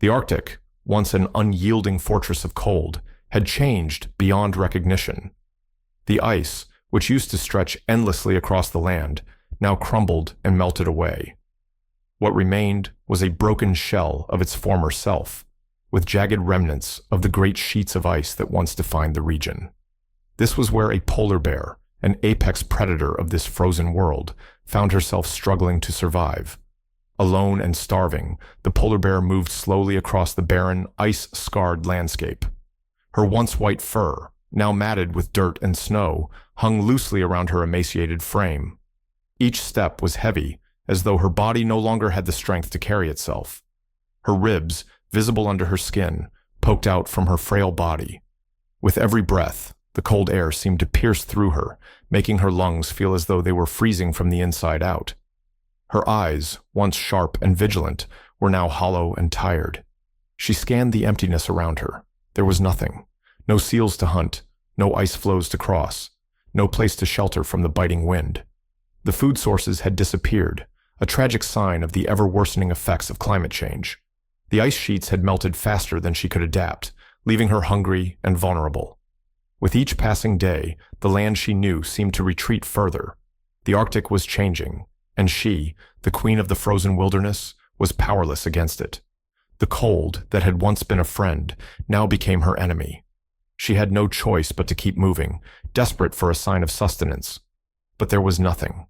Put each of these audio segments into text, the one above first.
The Arctic, once an unyielding fortress of cold, had changed beyond recognition. The ice, which used to stretch endlessly across the land, now crumbled and melted away. What remained was a broken shell of its former self, with jagged remnants of the great sheets of ice that once defined the region. This was where a polar bear, an apex predator of this frozen world, found herself struggling to survive. Alone and starving, the polar bear moved slowly across the barren, ice-scarred landscape. Her once white fur, now matted with dirt and snow, hung loosely around her emaciated frame. Each step was heavy, as though her body no longer had the strength to carry itself. Her ribs, visible under her skin, poked out from her frail body. With every breath, the cold air seemed to pierce through her, making her lungs feel as though they were freezing from the inside out. Her eyes, once sharp and vigilant, were now hollow and tired. She scanned the emptiness around her. There was nothing. No seals to hunt, no ice floes to cross, no place to shelter from the biting wind. The food sources had disappeared, a tragic sign of the ever-worsening effects of climate change. The ice sheets had melted faster than she could adapt, leaving her hungry and vulnerable. With each passing day, the land she knew seemed to retreat further. The Arctic was changing, and she, the queen of the frozen wilderness, was powerless against it. The cold, that had once been a friend, now became her enemy. She had no choice but to keep moving, desperate for a sign of sustenance. But there was nothing.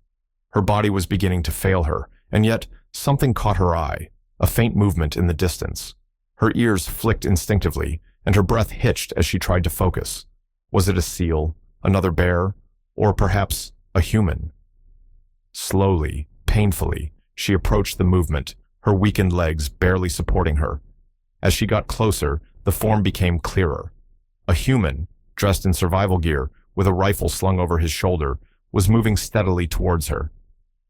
Her body was beginning to fail her, and yet something caught her eye, a faint movement in the distance. Her ears flicked instinctively, and her breath hitched as she tried to focus. Was it a seal, another bear, or perhaps a human? Slowly, painfully, she approached the movement, her weakened legs barely supporting her. As she got closer, the form became clearer. A human, dressed in survival gear, with a rifle slung over his shoulder, was moving steadily towards her.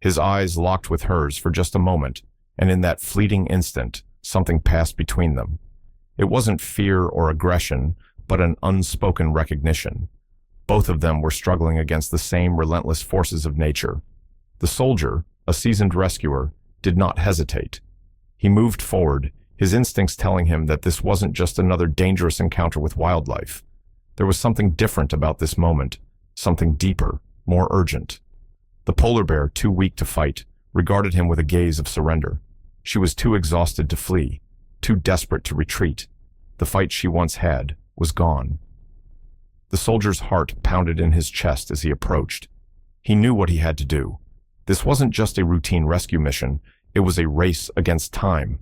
His eyes locked with hers for just a moment, and in that fleeting instant, something passed between them. It wasn't fear or aggression, but an unspoken recognition. Both of them were struggling against the same relentless forces of nature. The soldier, a seasoned rescuer, did not hesitate. He moved forward, his instincts telling him that this wasn't just another dangerous encounter with wildlife. There was something different about this moment, something deeper, more urgent. The polar bear, too weak to fight, regarded him with a gaze of surrender. She was too exhausted to flee, too desperate to retreat. The fight she once had was gone. The soldier's heart pounded in his chest as he approached. He knew what he had to do. This wasn't just a routine rescue mission, it was a race against time.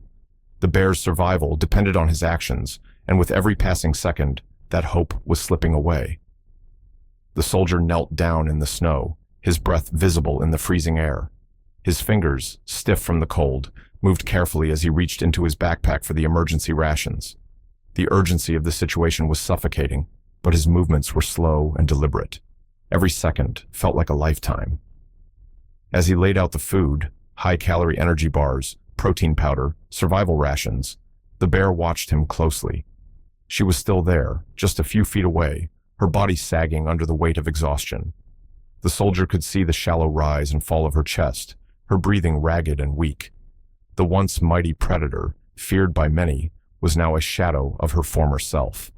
The bear's survival depended on his actions, and with every passing second, that hope was slipping away. The soldier knelt down in the snow, his breath visible in the freezing air. His fingers, stiff from the cold, moved carefully as he reached into his backpack for the emergency rations. The urgency of the situation was suffocating, but his movements were slow and deliberate. Every second felt like a lifetime. As he laid out the food, high-calorie energy bars, protein powder, survival rations, the bear watched him closely. She was still there, just a few feet away, her body sagging under the weight of exhaustion. The soldier could see the shallow rise and fall of her chest, her breathing ragged and weak. The once mighty predator, feared by many, was now a shadow of her former self.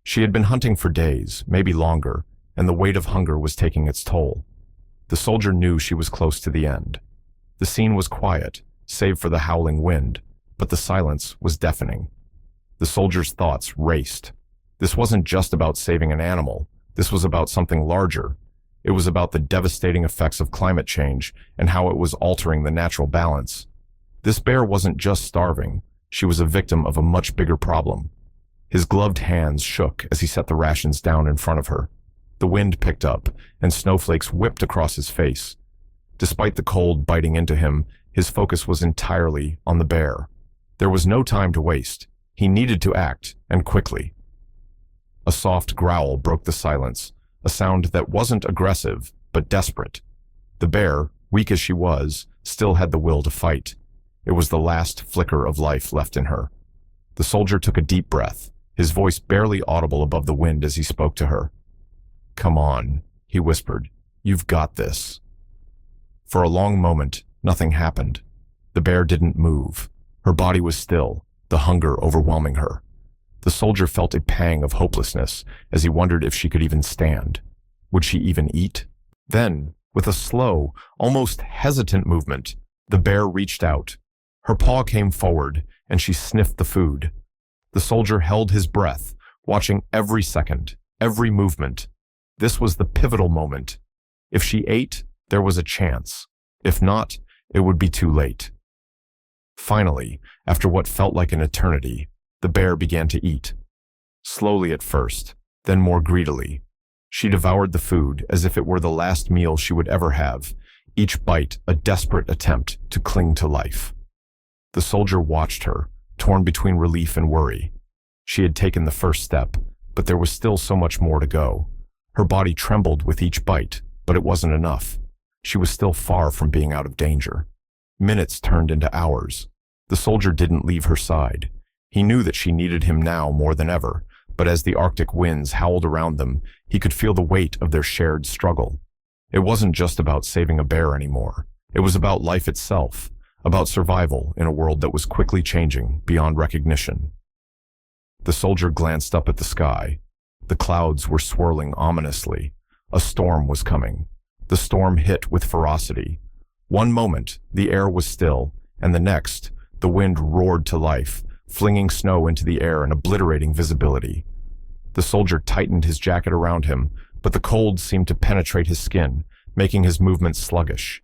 She had been hunting for days, maybe longer, and the weight of hunger was taking its toll. The soldier knew she was close to the end. The scene was quiet, save for the howling wind, but the silence was deafening. The soldier's thoughts raced. This wasn't just about saving an animal. This was about something larger. It was about the devastating effects of climate change and how it was altering the natural balance. This bear wasn't just starving. She was a victim of a much bigger problem. His gloved hands shook as he set the rations down in front of her. The wind picked up, and snowflakes whipped across his face. Despite the cold biting into him, his focus was entirely on the bear. There was no time to waste. He needed to act, and quickly. A soft growl broke the silence, a sound that wasn't aggressive, but desperate. The bear, weak as she was, still had the will to fight. It was the last flicker of life left in her. The soldier took a deep breath, his voice barely audible above the wind as he spoke to her. "Come on," he whispered. "You've got this." For a long moment, nothing happened. The bear didn't move. Her body was still, the hunger overwhelming her. The soldier felt a pang of hopelessness as he wondered if she could even stand. Would she even eat? Then, with a slow, almost hesitant movement, the bear reached out. Her paw came forward, and she sniffed the food. The soldier held his breath, watching every second, every movement. This was the pivotal moment. If she ate, there was a chance. If not, it would be too late. Finally, after what felt like an eternity, the bear began to eat. Slowly at first, then more greedily. She devoured the food as if it were the last meal she would ever have, each bite a desperate attempt to cling to life. The soldier watched her, torn between relief and worry. She had taken the first step, but there was still so much more to go. Her body trembled with each bite, but it wasn't enough. She was still far from being out of danger. Minutes turned into hours. The soldier didn't leave her side. He knew that she needed him now more than ever, but as the Arctic winds howled around them, he could feel the weight of their shared struggle. It wasn't just about saving a bear anymore. It was about life itself, about survival in a world that was quickly changing beyond recognition. The soldier glanced up at the sky. The clouds were swirling ominously. A storm was coming. The storm hit with ferocity. One moment, the air was still, and the next, the wind roared to life, flinging snow into the air and obliterating visibility. The soldier tightened his jacket around him, but the cold seemed to penetrate his skin, making his movements sluggish.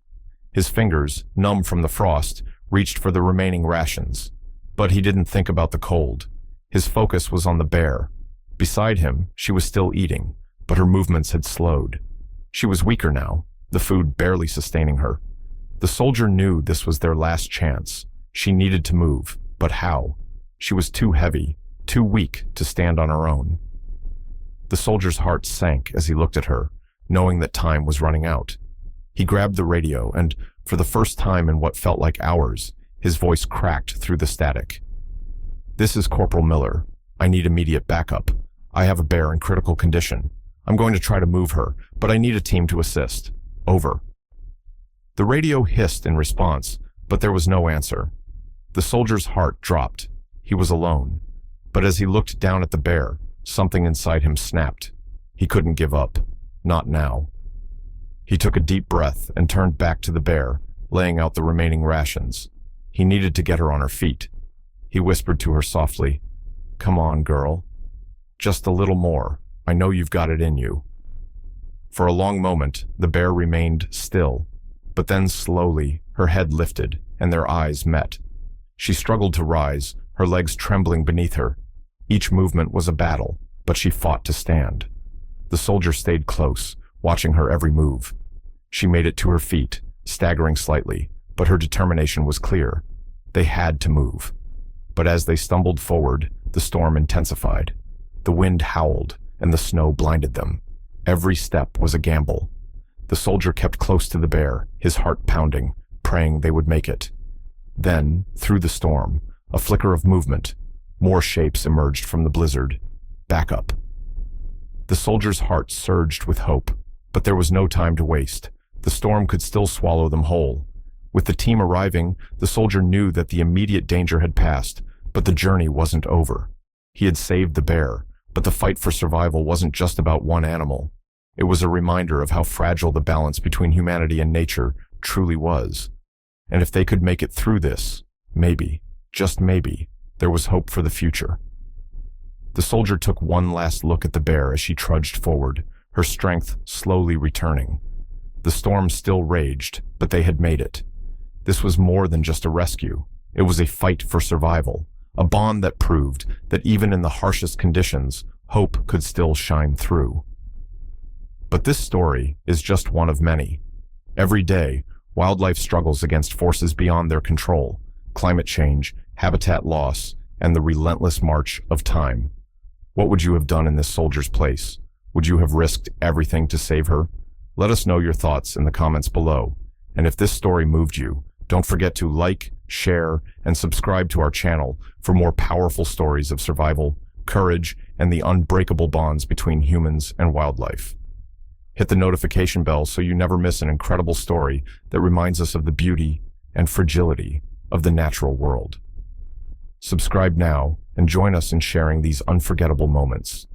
His fingers, numb from the frost, reached for the remaining rations. But he didn't think about the cold. His focus was on the bear. Beside him, she was still eating, but her movements had slowed. She was weaker now, the food barely sustaining her. The soldier knew this was their last chance. She needed to move, but how? She was too heavy, too weak to stand on her own. The soldier's heart sank as he looked at her, knowing that time was running out. He grabbed the radio and, for the first time in what felt like hours, his voice cracked through the static. "This is Corporal Miller. I need immediate backup. I have a bear in critical condition. I'm going to try to move her, but I need a team to assist. Over." The radio hissed in response, but there was no answer. The soldier's heart dropped. He was alone. But as he looked down at the bear, something inside him snapped. He couldn't give up. Not now. He took a deep breath and turned back to the bear, laying out the remaining rations. He needed to get her on her feet. He whispered to her softly, "Come on, girl. Just a little more. I know you've got it in you." For a long moment, the bear remained still, but then slowly, her head lifted, and their eyes met. She struggled to rise, her legs trembling beneath her. Each movement was a battle, but she fought to stand. The soldier stayed close, watching her every move. She made it to her feet, staggering slightly, but her determination was clear. They had to move. But as they stumbled forward, the storm intensified. The wind howled, and the snow blinded them. Every step was a gamble. The soldier kept close to the bear, his heart pounding, praying they would make it. Then, through the storm, a flicker of movement. More shapes emerged from the blizzard. Backup. The soldier's heart surged with hope, but there was no time to waste. The storm could still swallow them whole. With the team arriving, the soldier knew that the immediate danger had passed, but the journey wasn't over. He had saved the bear, but the fight for survival wasn't just about one animal. It was a reminder of how fragile the balance between humanity and nature truly was. And if they could make it through this, maybe, just maybe, there was hope for the future. The soldier took one last look at the bear as she trudged forward, her strength slowly returning. The storm still raged, but they had made it. This was more than just a rescue. It was a fight for survival, a bond that proved that even in the harshest conditions, hope could still shine through. But this story is just one of many. Every day, wildlife struggles against forces beyond their control: climate change, habitat loss, and the relentless march of time. What would you have done in this soldier's place? Would you have risked everything to save her? Let us know your thoughts in the comments below. And if this story moved you, don't forget to like, share, and subscribe to our channel for more powerful stories of survival, courage, and the unbreakable bonds between humans and wildlife. Hit the notification bell so you never miss an incredible story that reminds us of the beauty and fragility of the natural world. Subscribe now and join us in sharing these unforgettable moments.